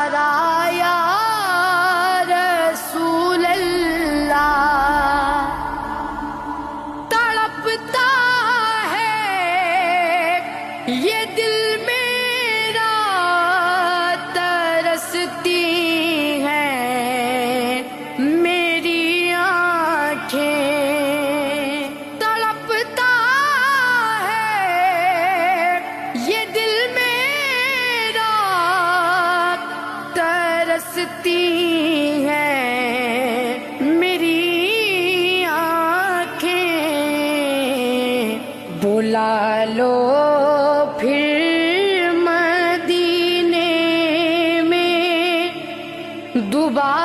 یا رسول اللہ، تڑپتا ہے یہ دل میرا، ترستی ہیں میری آنکھیں، تڑپتا ہے یہ دل میرا، ترستی ہیں میری آنکھیں، بلا لو پھر مدینے میں دوبارہ